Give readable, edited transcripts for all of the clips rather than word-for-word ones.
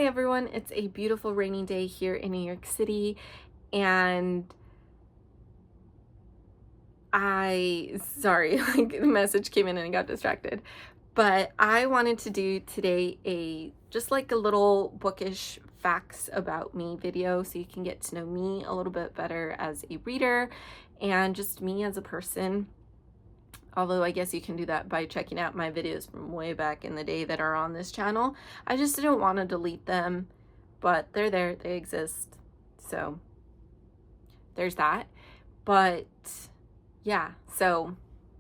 Hi everyone, it's a beautiful rainy day here in New York City, and sorry, like the message came in and I got distracted. But I wanted to do today just like a little bookish facts about me video so you can get to know me a little bit better as a reader and just me as a person. Although I guess you can do that by checking out my videos from way back in the day that are on this channel. I just didn't want to delete them, but they're there, they exist. So there's that. But yeah, so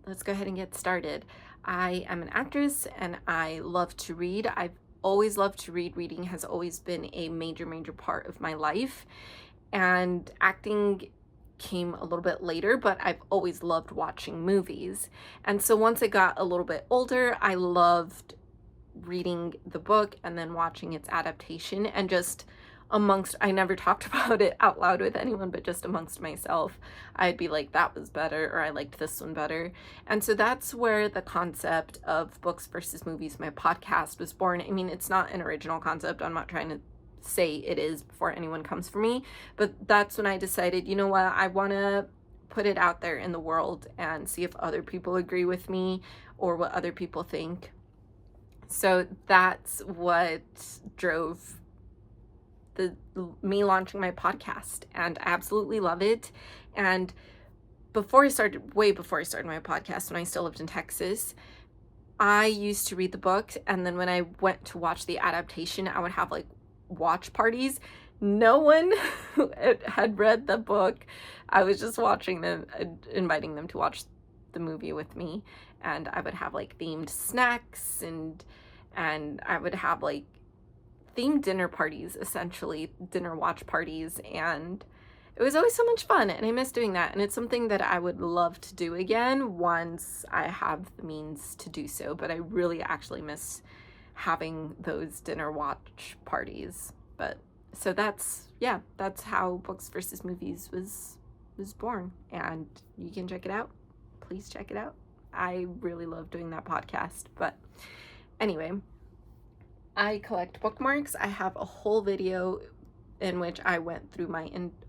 let's go ahead and get started. I am an actress and I love to read. I've always loved to read. Reading has always been a major part of my life. And acting came a little bit later, but I've always loved watching movies. And so once I got a little bit older, I loved reading the book and then watching its adaptation, and just I never talked about it out loud with anyone, but just amongst myself, I'd be like, that was better, or I liked this one better. And so that's where the concept of books versus movies, my podcast, was born. I mean, it's not an original concept. I'm not trying to say it is before anyone comes for me, but that's when I decided, you know what, I want to put it out there in the world and see if other people agree with me or what other people think. So that's what drove me launching my podcast, and I absolutely love it. And way before I started my podcast, when I still lived in Texas, I used to read the book, and then when I went to watch the adaptation, I would have like watch parties. No one had read the book. I was just watching them, inviting them to watch the movie with me, and I would have like themed snacks and I would have like themed dinner parties, essentially dinner watch parties, and it was always so much fun, and I miss doing that, and it's something that I would love to do again once I have the means to do so. But I really actually miss having those dinner watch parties. But so that's how Books versus Movies was born, and you can check it out. Please check it out. I really love doing that podcast. But anyway, I collect bookmarks. I have a whole video in which I went through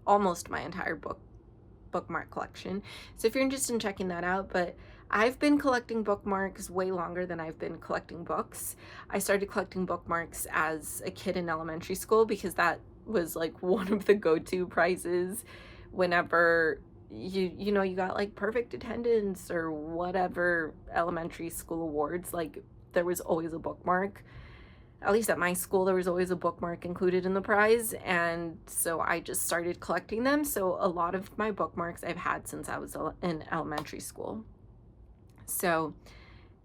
almost my entire bookmark collection. So if you're interested in checking that out, but I've been collecting bookmarks way longer than I've been collecting books. I started collecting bookmarks as a kid in elementary school because that was like one of the go-to prizes whenever you got like perfect attendance or whatever elementary school awards. Like there was always a bookmark. At least at my school, there was always a bookmark included in the prize, and so I just started collecting them. So a lot of my bookmarks I've had since I was in elementary school. So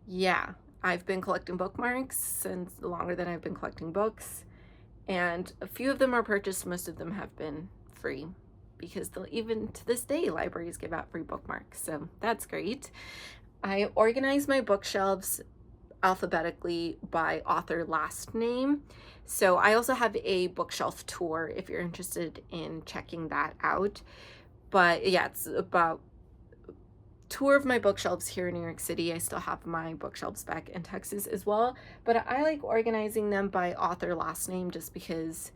yeah, I've been collecting bookmarks since longer than I've been collecting books, and a few of them are purchased. Most of them have been free because even to this day, libraries give out free bookmarks, so that's great. I organize my bookshelves alphabetically by author last name. So I also have a bookshelf tour if you're interested in checking that out. But yeah, it's about tour of my bookshelves here in New York City. I still have my bookshelves back in Texas as well, but I like organizing them by author last name just because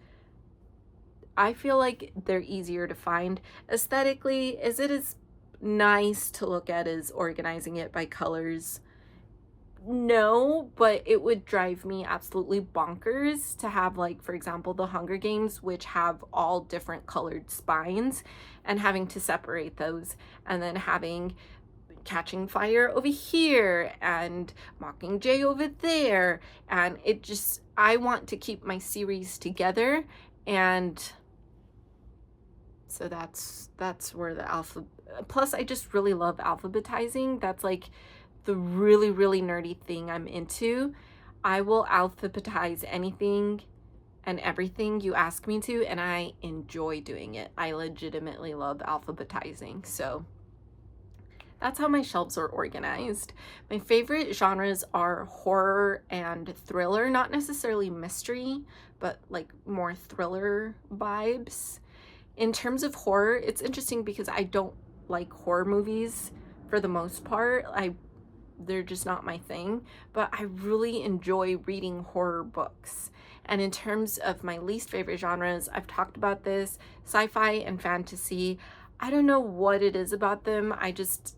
I feel like they're easier to find. Aesthetically, is it as nice to look at as organizing it by colors? No, but it would drive me absolutely bonkers to have, like, for example, the Hunger Games, which have all different colored spines, and having to separate those, and then having Catching Fire over here and Mockingjay over there, and I want to keep my series together, and so that's where the plus I just really love alphabetizing. That's like the really nerdy thing I'm into. I will alphabetize anything and everything you ask me to, and I enjoy doing it. I legitimately love alphabetizing. So that's how my shelves are organized. My favorite genres are horror and thriller, not necessarily mystery, but like more thriller vibes. In terms of horror, it's interesting because I don't like horror movies for the most part. I they're just not my thing, but I really enjoy reading horror books. And in terms of my least favorite genres, I've talked about this, sci-fi and fantasy. I don't know what it is about them. I just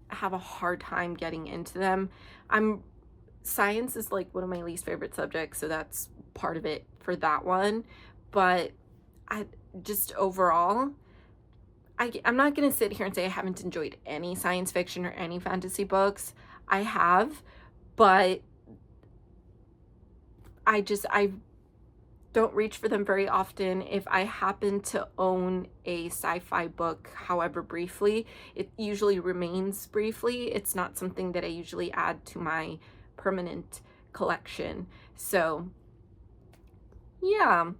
have a hard time getting into them. Science is like one of my least favorite subjects, so that's part of it for that one. But I just overall, I'm not going to sit here and say I haven't enjoyed any science fiction or any fantasy books. I have, but I don't reach for them very often. If I happen to own a sci-fi book, however briefly, it usually remains briefly. It's not something that I usually add to my permanent collection. So yeah,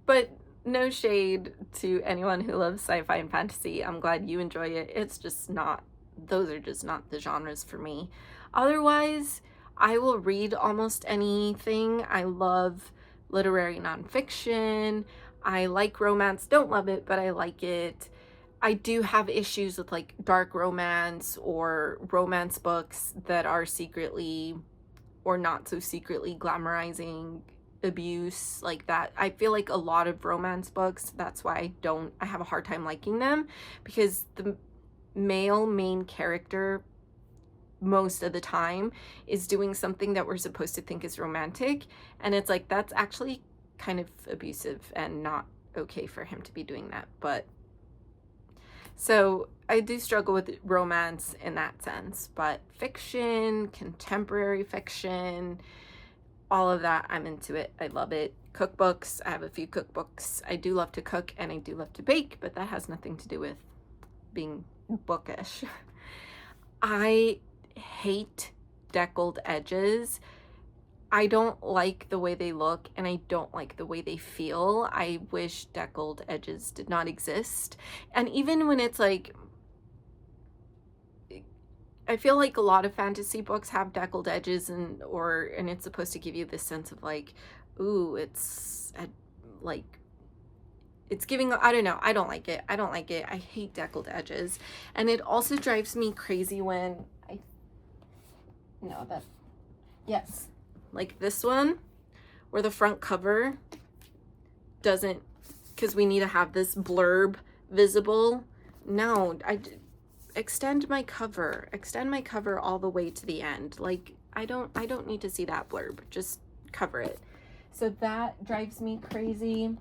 but no shade to anyone who loves sci-fi and fantasy. I'm glad you enjoy it. It's just not, those are just not the genres for me. Otherwise, I will read almost anything. I love literary nonfiction. I like romance. Don't love it, but I like it. I do have issues with like dark romance or romance books that are secretly or not so secretly glamorizing abuse like that. I feel like a lot of romance books, that's why I have a hard time liking them, because the male main character most of the time is doing something that we're supposed to think is romantic, and it's like that's actually kind of abusive and not okay for him to be doing that. But so I do struggle with romance in that sense, but fiction, contemporary fiction, all of that, I'm into it. I love it. Cookbooks, I have a few cookbooks. I do love to cook and I do love to bake, but that has nothing to do with being bookish. I hate deckled edges. I don't like the way they look and I don't like the way they feel. I wish deckled edges did not exist. And even when it's like, I feel like a lot of fantasy books have deckled edges and it's supposed to give you this sense of like, ooh, it's giving, I don't know. I don't like it. I hate deckled edges. And it also drives me crazy when yes, like this one where the front cover doesn't, because we need to have this blurb visible. No, extend my cover all the way to the end. Like I don't need to see that blurb, just cover it. So that drives me crazy.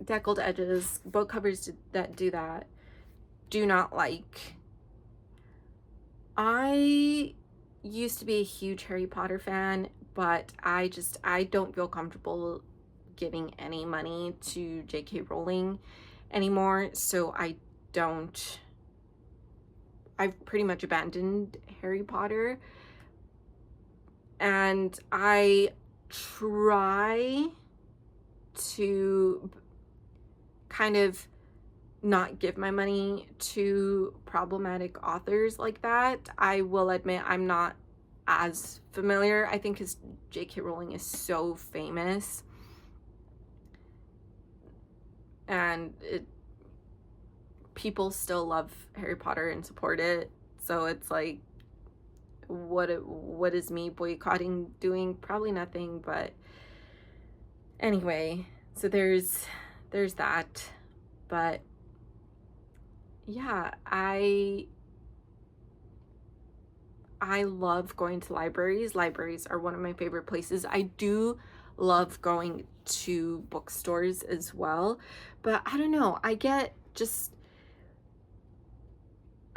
Deckled edges, book covers that do that, do not like. I used to be a huge Harry Potter fan, but I don't feel comfortable giving any money to J.K. Rowling anymore, so I've pretty much abandoned Harry Potter, and I try to kind of not give my money to problematic authors like that. I will admit I'm not as familiar, I think, because J.K. Rowling is so famous and people still love Harry Potter and support it. So it's like, what is me boycotting doing? Probably nothing, but anyway, so there's that. But yeah, I love going to libraries. Libraries are one of my favorite places. I do love going to bookstores as well, but I don't know, I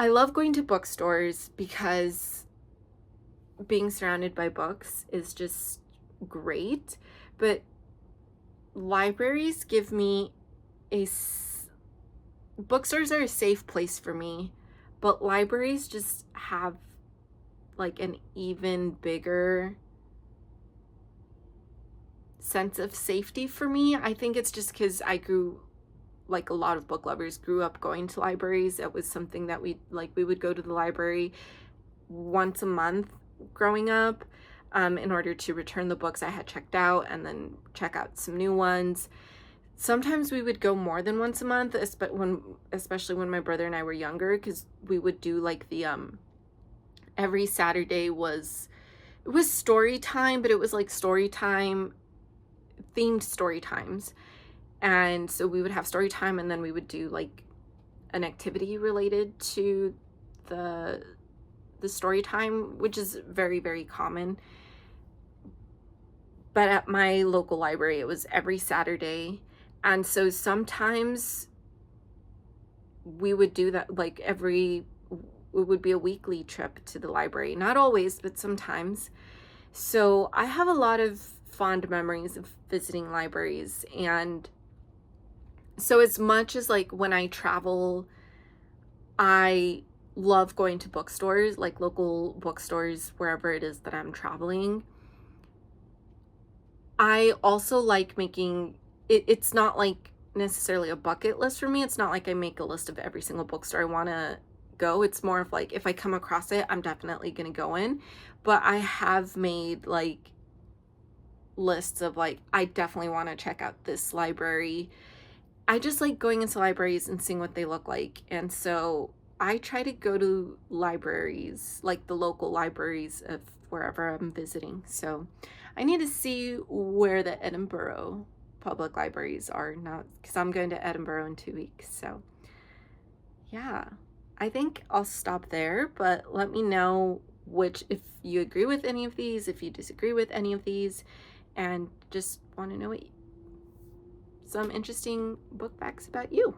love going to bookstores because being surrounded by books is just great, but libraries give me bookstores are a safe place for me, but libraries just have like an even bigger sense of safety for me. I think it's just because I grew, like a lot of book lovers, grew up going to libraries. It was something that we would go to the library once a month growing up, in order to return the books I had checked out and then check out some new ones. Sometimes we would go more than once a month, especially when my brother and I were younger, because we would do like the every Saturday was, it was story time, but it was like story time themed story times. And so we would have story time, and then we would do like an activity related to the story time, which is very, very common. But at my local library, it was every Saturday. And so sometimes we would do that, like it would be a weekly trip to the library. Not always, but sometimes. So I have a lot of fond memories of visiting libraries. And so as much as like when I travel, I love going to bookstores, like local bookstores, wherever it is that I'm traveling. I also like making it, it's not like necessarily a bucket list for me. It's not like I make a list of every single bookstore I want to go. It's more of like if I come across it, I'm definitely going to go in. But I have made like lists of like, I definitely want to check out this library. I just like going into libraries and seeing what they look like. And so I try to go to libraries, like the local libraries of wherever I'm visiting. So I need to see where the Edinburgh public libraries are now, because I'm going to Edinburgh in 2 weeks. So yeah, I think I'll stop there, but let me know if you agree with any of these, if you disagree with any of these, and just want to know some interesting book facts about you.